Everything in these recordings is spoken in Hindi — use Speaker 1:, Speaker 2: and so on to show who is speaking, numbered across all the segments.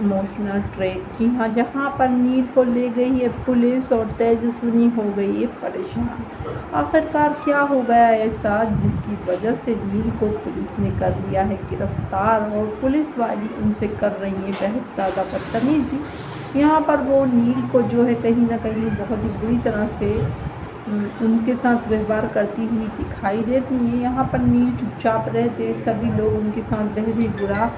Speaker 1: Emotional track. जी हाँ, जहाँ पर नील को ले गई है पुलिस और तेजस्विनी हो गई है परेशान। आखिरकार क्या हो गया ऐसा जिसकी वजह से नील को पुलिस ने कर लिया है गिरफ्तार और पुलिस वाली उनसे कर रही है बहुत ज़्यादा बदतमीजी। यहाँ पर वो नील को जो है कहीं ना कहीं बहुत ही बुरी तरह से उनके साथ व्यवहार करती हुई दिखाई देती है। यहाँ पर नील चुपचाप रहते, सभी लोग उनके साथ बहुत ही बुरा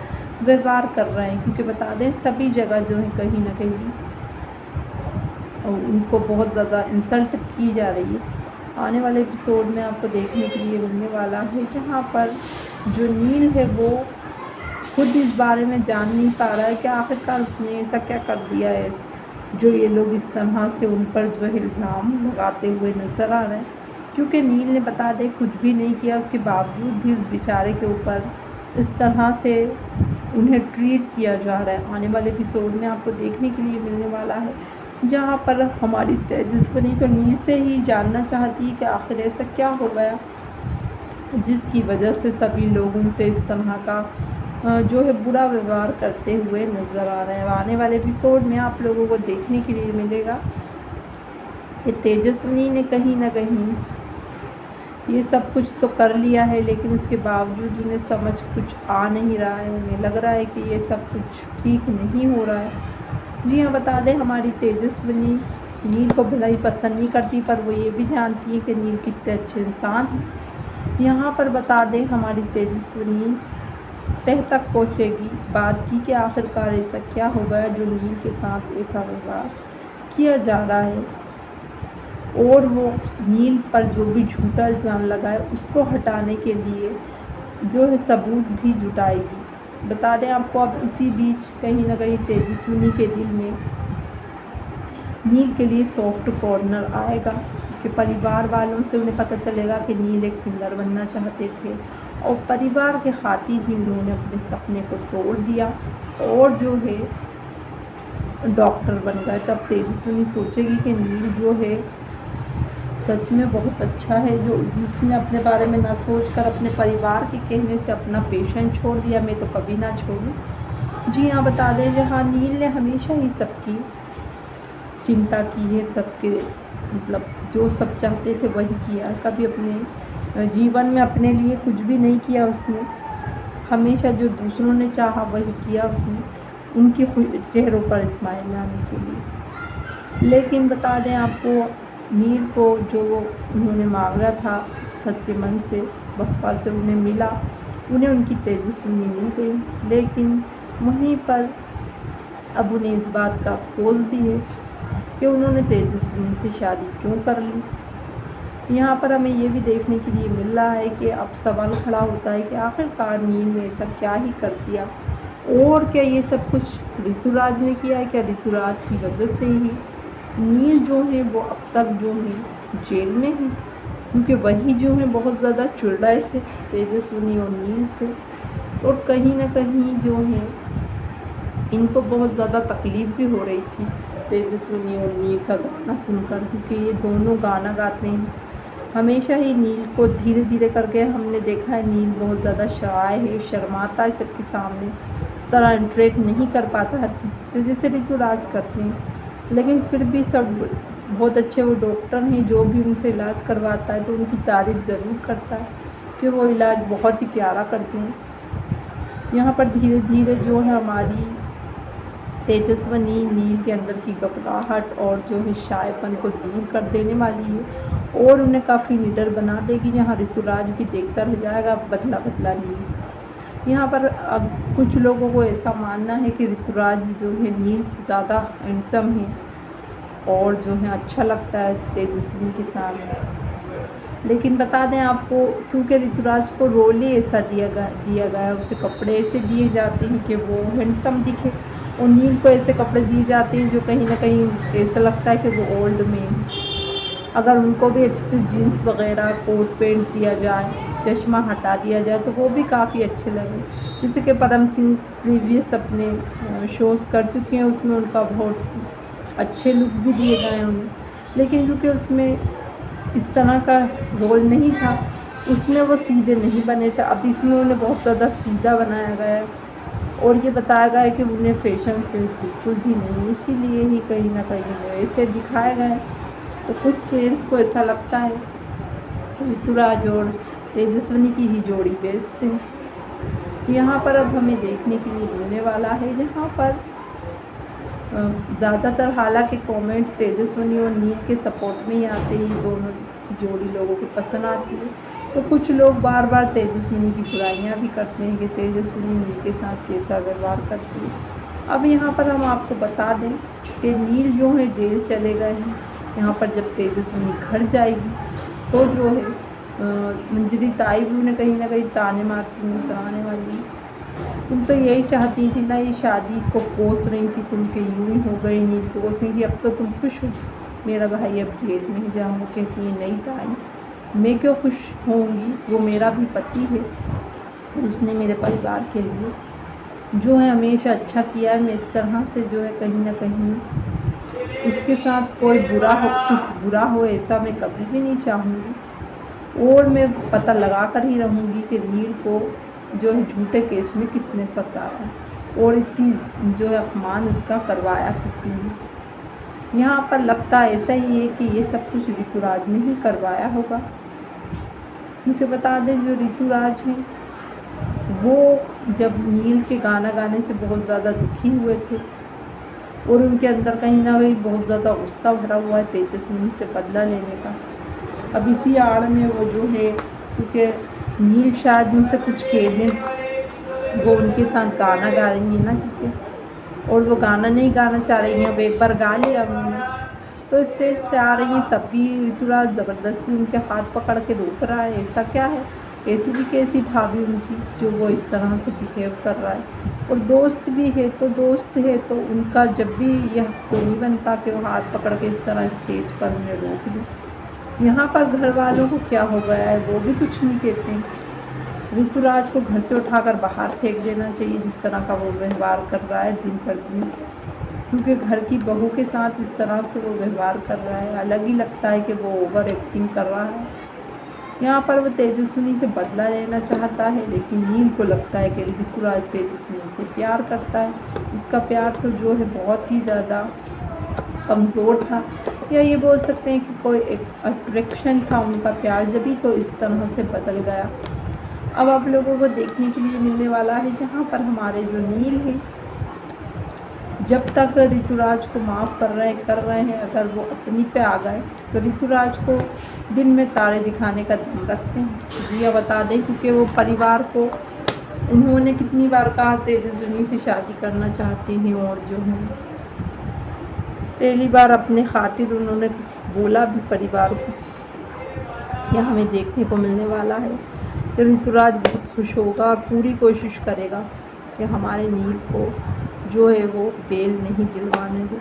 Speaker 1: व्यवहार कर रहे हैं, क्योंकि बता दें सभी जगह जो है कहीं ना कहीं उनको बहुत ज़्यादा इंसल्ट की जा रही है। आने वाले एपिसोड में आपको देखने के लिए मिलने वाला है जहाँ पर जो नील है वो खुद इस बारे में जान नहीं पा रहा है कि आखिरकार उसने ऐसा क्या कर दिया है जो ये लोग इस तरह से उन पर जो है इल्ज़ाम लगाते हुए नज़र आ रहे हैं। क्योंकि नील ने बता दें कुछ भी नहीं किया, उसके बावजूद भी उस बेचारे के ऊपर इस तरह से उन्हें ट्रीट किया जा रहा है। आने वाले एपिसोड में आपको देखने के लिए मिलने वाला है जहाँ पर हमारी तेजस्विनी तो नील से ही जानना चाहती है कि आखिर ऐसा क्या हो गया जिसकी वजह से सभी लोगों से इस तरह का जो है बुरा व्यवहार करते हुए नज़र आ रहे हैं। आने वाले एपिसोड में आप लोगों को देखने के लिए मिलेगा कि तेजस्विनी ने कहीं ना कहीं ये सब कुछ तो कर लिया है, लेकिन उसके बावजूद उन्हें समझ कुछ आ नहीं रहा है। उन्हें लग रहा है कि ये सब कुछ ठीक नहीं हो रहा है। जी हाँ, बता दें हमारी तेजस्विनी नील को भलाई पसंद नहीं करती, पर वो ये भी जानती है कि नील कितने अच्छे इंसान हैं। यहाँ पर बता दें हमारी तेजस्विनी तह तक पहुँचेगी बात की कि आखिरकार ऐसा क्या हो गया जो नील के साथ ऐसा व्यवहार किया जा रहा है, और वो नील पर जो भी झूठा इल्ज़ाम लगाए उसको हटाने के लिए जो है सबूत भी जुटाएगी। बता दें आपको अब इसी बीच कहीं ना कहीं तेजस्विनी के दिल में नील के लिए सॉफ्ट कॉर्नर आएगा, कि परिवार वालों से उन्हें पता चलेगा कि नील एक सिंगर बनना चाहते थे और परिवार के खातिर ही उन्होंने अपने सपने को तोड़ दिया और जो है डॉक्टर बन गए। तब तेजस्विनी सोचेगी कि नील जो है सच में बहुत अच्छा है, जो जिसने अपने बारे में ना सोचकर अपने परिवार के कहने से अपना पेशेंट छोड़ दिया, मैं तो कभी ना छोड़ूं। जी हाँ, बता दें जहाँ नील ने हमेशा ही सबकी चिंता की है, सबके मतलब जो सब चाहते थे वही किया, कभी अपने जीवन में अपने लिए कुछ भी नहीं किया उसने। हमेशा जो दूसरों ने चाहा वही किया उसने, उनके चेहरों पर स्माइल लाने के लिए। लेकिन बता दें आपको नील को जो उन्होंने मांगा था सच्चे मन से, बप्पा से उन्हें मिला, उन्हें उनकी तेजस्विनी मिल गई। लेकिन वहीं पर अब उन्हें इस बात का अफसोस भी है कि उन्होंने तेजस्विनी से शादी क्यों कर ली। यहाँ पर हमें ये भी देखने के लिए मिल रहा है कि अब सवाल खड़ा होता है कि आखिरकार नील ने ऐसा क्या ही कर दिया, और क्या ये सब कुछ ऋतुराज ने किया है, क्या ऋतुराज की वजह से ही नील जो है वो अब तक जो है जेल में है, क्योंकि वही जो है बहुत ज़्यादा चिढ़ रहे थे तेजस्विनी और नील से, और कहीं ना कहीं जो है इनको बहुत ज़्यादा तकलीफ़ भी हो रही थी तेजस्विनी और नील का गाना सुनकर, क्योंकि ये दोनों गाना गाते हैं। हमेशा ही नील को धीरे धीरे करके हमने देखा है नील बहुत ज़्यादा शाय है, शर्माता है सबके सामने, इस तरह इंटरेक्ट नहीं कर पाता हर किसी से जैसे ऋतुराज करते हैं। लेकिन फिर भी सब बहुत अच्छे वो डॉक्टर हैं, जो भी उनसे इलाज करवाता है तो उनकी तारीफ़ ज़रूर करता है कि वो इलाज बहुत ही प्यारा करते हैं। यहाँ पर धीरे धीरे जो है हमारी तेजस्विनी नील के अंदर की घबराहट और जो है शायपन को दूर कर देने वाली है और उन्हें काफ़ी निडर बना देगी, जहाँ ऋतुराज भी देखता रह जाएगा बदला बदला नील। यहाँ पर कुछ लोगों को ऐसा मानना है कि ऋतुराज जो है नील से ज़्यादा हैंडसम है और जो है अच्छा लगता है तेजस्विनी के साथ। लेकिन बता दें आपको, क्योंकि ऋतुराज को रोल ही ऐसा दिया गया है, उसे कपड़े ऐसे दिए जाते हैं कि वो हैंडसम दिखे, और नील को ऐसे कपड़े दिए जाते हैं जो कहीं ना कहीं ऐसा लगता है कि वो ओल्ड में। अगर उनको भी अच्छे से जीन्स वगैरह कोट पैंट दिया जाए, चश्मा हटा दिया जाए तो वो भी काफ़ी अच्छे लगे। जैसे कि परम सिंह प्रीवियस अपने शोज़ कर चुके हैं, उसमें उनका बहुत अच्छे लुक भी दिए गए हैं उन्हें। लेकिन क्योंकि उसमें इस तरह का रोल नहीं था, उसमें वो सीधे नहीं बने थे, अब इसमें उन्हें बहुत ज़्यादा सीधा बनाया गया है। और ये बताया गया है कि उन्हें फैशन सेंस बिल्कुल भी नहीं, इसीलिए ही कहीं ना कहीं वो ऐसे दिखाया गया है। तो कुछ फ्रेंड्स को ऐसा लगता है कि ऋतुराज और तेजस्विनी की ही जोड़ी बेस्ट है। यहाँ पर अब हमें देखने के लिए मिलने वाला है, जहाँ पर ज़्यादातर हालांकि कमेंट तेजस्विनी और नील के सपोर्ट में ही आते ही दोनों की जोड़ी लोगों को पसंद आती है। तो कुछ लोग बार बार तेजस्विनी की बुराइयां भी करते हैं कि तेजस्विनी नील के साथ कैसा व्यवहार करती है। अब यहाँ पर हम आपको बता दें कि नील जो है जेल चले गए हैं। यहाँ पर जब तेजस्विनी घर जाएगी तो जो है मंजरी ताई भी उन्हें कहीं ना कहीं ताने मारती नजर आने वाली है। तुम तो यही चाहती थी ना, ये शादी को कोस रही थी तुम के यूँ ही हो गई, नील को कोस रही थी, अब तो तुम खुश हो मेरा भाई अब जेल में जाऊँ। कहती है नहीं ताई, मैं क्यों खुश होंगी, वो मेरा भी पति है, उसने मेरे परिवार के लिए जो है हमेशा अच्छा किया है। मैं इस तरह से जो है कहीं ना कहीं उसके साथ कोई कुछ बुरा हो ऐसा मैं कभी भी नहीं चाहूँगी। और मैं पता लगा कर ही रहूँगी कि नील को जो है झूठे केस में किसने फंसाया और इतनी जो है अपमान उसका करवाया किसने। यहाँ पर लगता ऐसा ही है कि ये सब कुछ ऋतुराज ने ही करवाया होगा, क्योंकि बता दें जो ऋतुराज हैं वो जब नील के गाना गाने से बहुत ज़्यादा दुखी हुए थे और उनके अंदर कहीं ना कहीं बहुत ज़्यादा गुस्सा भरा हुआ है तेजस्विनी से बदला लेने का। अब इसी आड़ में वो जो है, क्योंकि नील शायद उनसे कुछ कहने वो उनके साथ गाना गा रही है ना, क्योंकि और वो गाना नहीं गाना चाह रही हैं, अब एक बार गा लिया उन्होंने तो स्टेज से आ रही हैं, तब भी ऋतुराज ज़बरदस्ती उनके हाथ पकड़ के रोक रहा है। ऐसा क्या है, ऐसी भी कैसी भाभी उनकी जो वो इस तरह से बिहेव कर रहा है। और दोस्त भी है तो दोस्त है तो उनका जब भी यह तो नहीं बनता कि वो हाथ पकड़ के इस तरह स्टेज पर उन्हें रोक दे। यहाँ पर घर वालों को क्या हो गया है वो भी कुछ नहीं कहते हैं। ऋतुराज को घर से उठाकर बाहर फेंक देना चाहिए जिस तरह का वो व्यवहार कर रहा है दिन पर दिन, क्योंकि घर की बहू के साथ इस तरह से वो व्यवहार कर रहा है। अलग ही लगता है कि वो ओवर एक्टिंग कर रहा है। यहाँ पर वो तेजस्विनी से बदला लेना चाहता है, लेकिन नील को लगता है कि ऋतुराज तेजस्विनी से प्यार करता है। उसका प्यार तो जो है बहुत ही ज़्यादा कमज़ोर था, या ये बोल सकते हैं कि कोई एक अट्रैक्शन था उनका प्यार, जभी तो इस तरह से बदल गया। अब आप लोगों को देखने के लिए मिलने वाला है जहाँ पर हमारे जो नील है जब तक ऋतुराज को माफ़ कर रहे हैं, अगर वो अपनी पे आ गए तो ऋतुराज को दिन में तारे दिखाने का दम रखते हैं। जी बता दें, क्योंकि वो परिवार को उन्होंने कितनी बार कहा तेजस्विनी से शादी करना चाहती हैं, और जो है पहली बार अपने खातिर उन्होंने बोला भी परिवार को। यह हमें देखने को मिलने वाला है कि ऋतुराज बहुत खुश होगा और पूरी कोशिश करेगा कि हमारे नील को जो है वो बेल नहीं दिलवाने दे।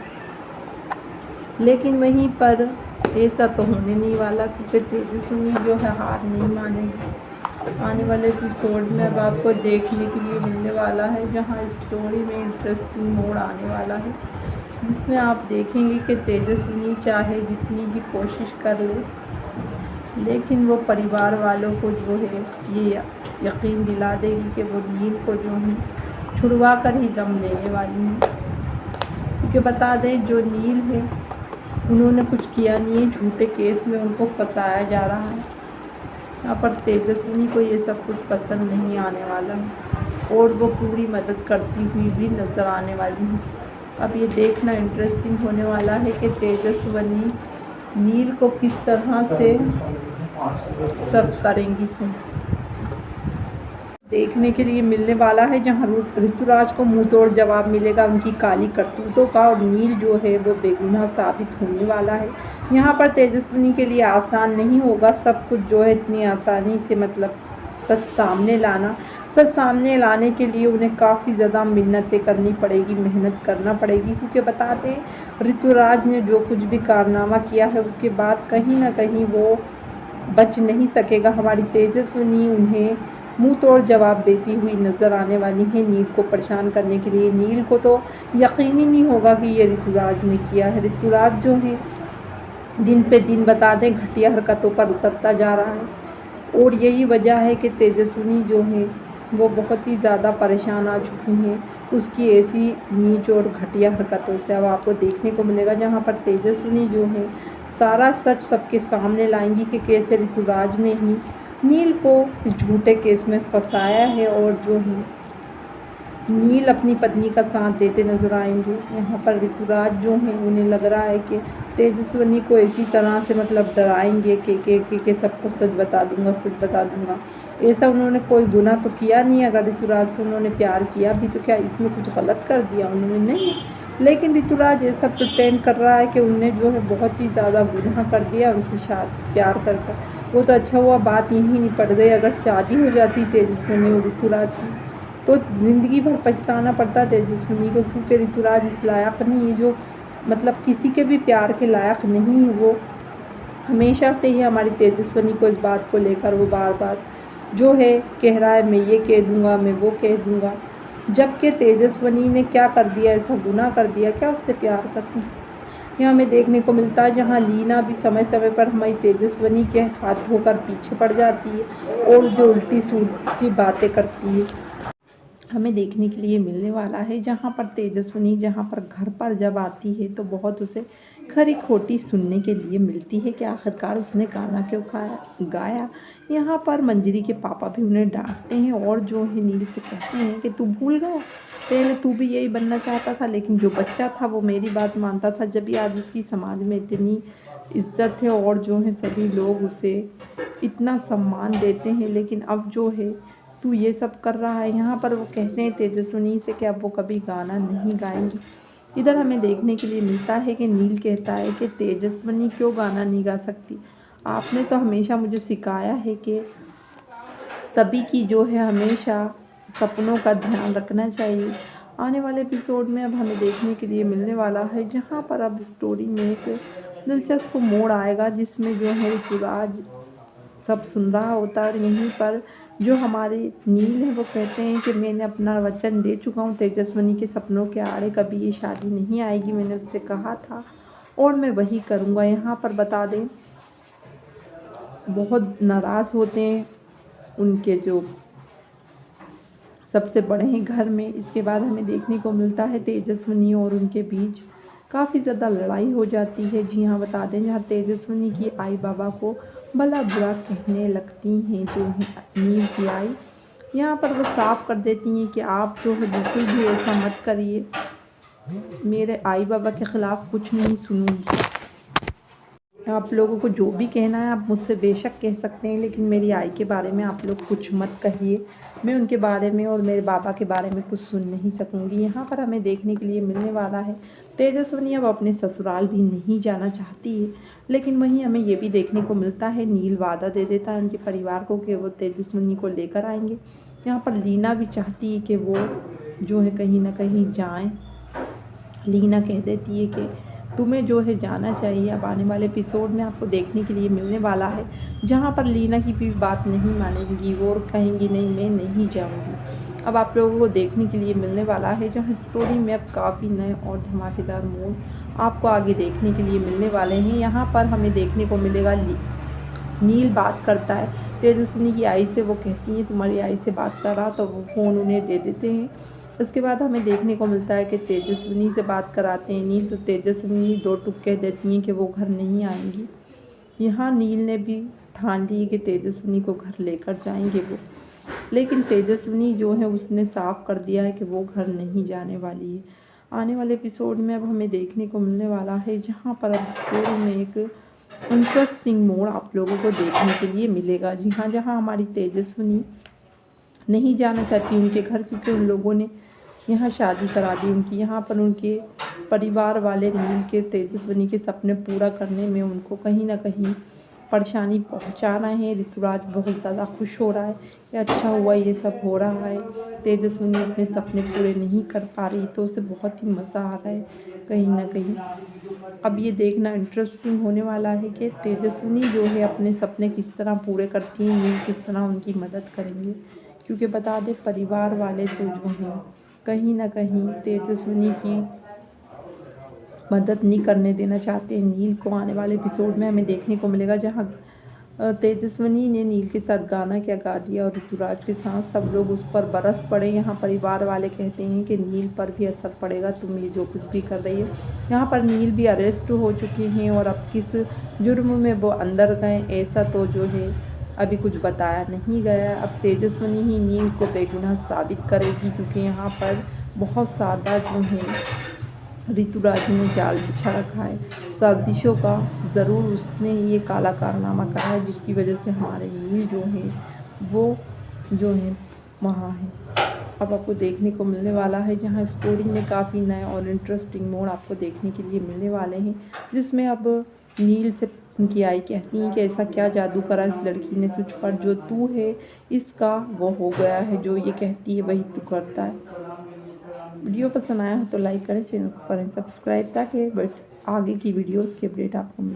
Speaker 1: लेकिन वहीं पर ऐसा तो होने नहीं वाला, क्योंकि तेजस्विनी जो है हार नहीं मानेगी। आने वाले एपिसोड में अब आपको देखने के लिए मिलने वाला है जहां स्टोरी में इंटरेस्टिंग मोड़ आने वाला है, जिसमें आप देखेंगे कि तेजस्विनी चाहे जितनी भी कोशिश कर ले, लेकिन वो परिवार वालों को जो है ये यकीन दिला देगी कि वो नील को जो है छुड़वा कर ही दम लेने वाली है। क्योंकि बता दें जो नील है उन्होंने कुछ किया नहीं है, झूठे केस में उनको फंसाया जा रहा है। यहाँ पर तेजस्विनी को ये सब कुछ पसंद नहीं आने वाला है और वो पूरी मदद करती हुई भी नज़र आने वाली है। अब ये देखना इंटरेस्टिंग होने वाला है कि तेजस्विनी नील को किस तरह से सब करेंगी से देखने के लिए मिलने वाला है, जहां ऋतुराज को मुंह तोड़ जवाब मिलेगा उनकी काली करतूतों का, और नील जो है वो बेगुनाह साबित होने वाला है। यहाँ पर तेजस्विनी के लिए आसान नहीं होगा सब कुछ जो है इतनी आसानी से, मतलब सच सामने लाना। सच सामने लाने के लिए उन्हें काफ़ी ज़्यादा मिन्नतें करनी पड़ेगी, मेहनत करना पड़ेगी, क्योंकि बताते हैं ऋतुराज ने जो कुछ भी कारनामा किया है उसके बाद कहीं ना कहीं वो बच नहीं सकेगा। हमारी तेजस्विनी उन्हें मुंह तोड़ जवाब देती हुई नज़र आने वाली है नील को परेशान करने के लिए। नील को तो यकीन ही नहीं होगा कि ये ऋतुराज ने किया है। ऋतुराज जो है दिन पे दिन बता दें घटिया हरकतों पर उतरता जा रहा है, और यही वजह है कि तेजस्विनी जो है वो बहुत ही ज़्यादा परेशान आ चुकी हैं उसकी ऐसी नीच और घटिया हरकतों से। अब आपको देखने को मिलेगा जहाँ पर तेजस्विनी जो है सारा सच सबके सामने लाएंगी कि कैसे ऋतुराज ने ही नील को इस झूठे केस में फंसाया है और जो है नील अपनी पत्नी का साथ देते नजर आएंगे। यहाँ पर ऋतुराज जो हैं उन्हें लग रहा है कि तेजस्विनी को इसी तरह से मतलब डराएंगे कि सबको सच बता दूंगा, सच बता दूंगा। ऐसा उन्होंने कोई गुनाह तो किया नहीं। अगर ऋतुराज से उन्होंने प्यार किया भी तो क्या इसमें कुछ गलत कर दिया उन्होंने? नहीं। लेकिन ऋतुराज ऐसा प्रिटेंड कर रहा है कि उनने जो है बहुत ही ज़्यादा गुनाह कर दिया उनसे प्यार कर वो तो अच्छा हुआ बात यहीं निपट गई। अगर शादी हो जाती तेजस्विनी और ऋतुराज की तो ज़िंदगी भर पछताना पड़ता तेजस्विनी को, क्योंकि ऋतुराज इस लायक नहीं है, जो मतलब किसी के भी प्यार के लायक नहीं है। वो हमेशा से ही हमारी तेजस्विनी को इस बात को लेकर वो बार बार जो है कह रहा है मैं ये कह दूंगा, मैं वो कह दूंगा, जबकि तेजस्विनी ने क्या कर दिया, ऐसा गुनाह कर दिया क्या उससे प्यार करते हैं। यहाँ हमें देखने को मिलता है जहाँ लीना भी समय समय पर हमारी तेजस्विनी के हाथ धोकर पीछे पड़ जाती है और जो उल्टी सूल्टी बातें करती है हमें देखने के लिए मिलने वाला है। जहाँ पर तेजस्विनी जहाँ पर घर पर जब आती है तो बहुत उसे खरी खोटी सुनने के लिए मिलती है कि आखिरकार उसने गाना क्यों गाया। यहाँ पर मंजरी के पापा भी उन्हें डांटते हैं और जो है नील से कहते हैं कि तू भूल गया, पहले तू भी यही बनना चाहता था, लेकिन जो बच्चा था वो मेरी बात मानता था, जब भी आज उसकी समाज में इतनी इज्जत है और जो है सभी लोग उसे इतना सम्मान देते हैं, लेकिन अब जो है तू ये सब कर रहा है। यहाँ पर वो कहते हैं तेजस्विनी से कि अब वो कभी गाना नहीं गाएंगी। इधर हमें देखने के लिए मिलता है कि नील कहता है कि तेजस्विनी क्यों गाना नहीं गा सकती, आपने तो हमेशा मुझे सिखाया है कि सभी की जो है हमेशा सपनों का ध्यान रखना चाहिए। आने वाले एपिसोड में अब हमें देखने के लिए मिलने वाला है जहाँ पर अब स्टोरी में एक दिलचस्प मोड़ आएगा, जिसमें जो है ऋतुराज सब सुन रहा होता है। यहीं पर जो हमारे नील हैं वो कहते हैं कि मैंने अपना वचन दे चुका हूँ, तेजस्विनी के सपनों के आड़े कभी ये शादी नहीं आएगी, मैंने उससे कहा था और मैं वही करूँगा। यहाँ पर बता दें बहुत नाराज़ होते हैं उनके जो सबसे बड़े हैं घर में। इसके बाद हमें देखने को मिलता है तेजस्विनी और उनके बीच काफ़ी ज़्यादा लड़ाई हो जाती है। जी हाँ, बता दें जहाँ तेजस्विनी की आई बाबा को भला बुरा कहने लगती हैं जो है नील की आई। यहाँ पर वो साफ कर देती हैं कि आप जो है बिल्कुल भी ऐसा मत करिए, मेरे आई बाबा के ख़िलाफ़ कुछ नहीं सुनूंगी। आप लोगों को जो भी कहना है आप मुझसे बेशक कह सकते हैं, लेकिन मेरी आई के बारे में आप लोग कुछ मत कहिए, मैं उनके बारे में और मेरे बाबा के बारे में कुछ सुन नहीं सकूंगी। यहाँ पर हमें देखने के लिए मिलने वाला है तेजस्विनी अब अपने ससुराल भी नहीं जाना चाहती है, लेकिन वहीं हमें ये भी देखने को मिलता है नील वादा दे देता है उनके परिवार को कि वो तेजस्विनी को लेकर आएंगे। यहाँ पर लीना भी चाहती है कि वो जो है कहीं ना कहीं जाएँ। लीना कह देती है कि तुम्हें जो है जाना चाहिए। अब आने वाले एपिसोड में आपको देखने के लिए मिलने वाला है जहाँ पर लीना की भी बात नहीं मानेंगी और कहेंगी नहीं मैं नहीं जाऊँगी। अब आप लोगों को देखने के लिए मिलने वाला है जहाँ स्टोरी में अब काफ़ी नए और धमाकेदार मोड़ आपको आगे देखने के लिए मिलने वाले हैं। यहाँ पर हमें देखने को मिलेगा नील बात करता है तेजस्विनी की आई से, वो कहती हैं तुम्हारी आई से बात कर रहा, तो वो फ़ोन उन्हें दे देते हैं। उसके बाद हमें देखने को मिलता है कि तेजस्विनी से बात कराते हैं नील, तो तेजस्विनी दो टुक कह देती हैं कि वो घर नहीं आएंगी। यहाँ नील ने भी ठान ली कि तेजस्विनी को घर लेकर जाएंगे वो, लेकिन तेजस्विनी जो है उसने साफ कर दिया है कि वो घर नहीं जाने वाली है। आने वाले एपिसोड में अब हमें देखने को मिलने वाला है जहाँ पर अब स्टोरी में एक इंटरेस्टिंग मोड़ आप लोगों को देखने के लिए मिलेगा। जी हाँ, जहाँ हमारी तेजस्विनी नहीं जाना चाहती उनके घर, क्योंकि उन लोगों ने यहाँ शादी करा दी उनकी। यहाँ पर उनके परिवार वाले नील के तेजस्विनी के सपने पूरा करने में उनको कहीं ना कहीं परेशानी पहुँचा रहे हैं। ऋतुराज बहुत ज़्यादा खुश हो रहा है कि अच्छा हुआ ये सब हो रहा है, तेजस्विनी अपने सपने पूरे नहीं कर पा रही, तो उसे बहुत ही मज़ा आ रहा है कहीं ना कहीं। अब ये देखना इंटरेस्टिंग होने वाला है कि तेजस्विनी जो है अपने सपने किस तरह पूरे करती हैं, नील किस तरह उनकी मदद करेंगे, क्योंकि बता दें परिवार वाले तो जो हैं कहीं ना कहीं तेजस्विनी की मदद नहीं करने देना चाहते नील को। आने वाले एपिसोड में हमें देखने को मिलेगा जहाँ तेजस्विनी ने नील के साथ गाना क्या गा दिया और ऋतुराज के साथ सब लोग उस पर बरस पड़े। यहाँ परिवार वाले कहते हैं कि नील पर भी असर पड़ेगा, तुम ये जो कुछ भी कर रही हो। यहाँ पर नील भी अरेस्ट हो चुके हैं और अब किस जुर्म में वो अंदर गए ऐसा तो जो है अभी कुछ बताया नहीं गया। अब तेजस्विनी ही नील को बेगुनाह साबित करेगी, क्योंकि यहाँ पर बहुत ज़्यादा जो है ऋतुराज ने जाल बिछा रखा है। साजिशों का ज़रूर उसने ये काला कारनामा करा है, जिसकी वजह से हमारे नील जो है वो जो है वहाँ है। अब आपको देखने को मिलने वाला है, जहाँ स्टोरी में काफ़ी नए और इंटरेस्टिंग मोड़ आपको देखने के लिए मिलने वाले हैं, जिसमें अब नील से उनकी आई कहती हैं कि ऐसा क्या जादू करा इस लड़की ने तुझ पर, जो तू है इसका वो हो गया है, जो ये कहती है वही तू करता है। वीडियो पसंद आया हो तो लाइक करें, चैनल को करें सब्सक्राइब, ताकि आगे की वीडियोस की अपडेट आपको मिले।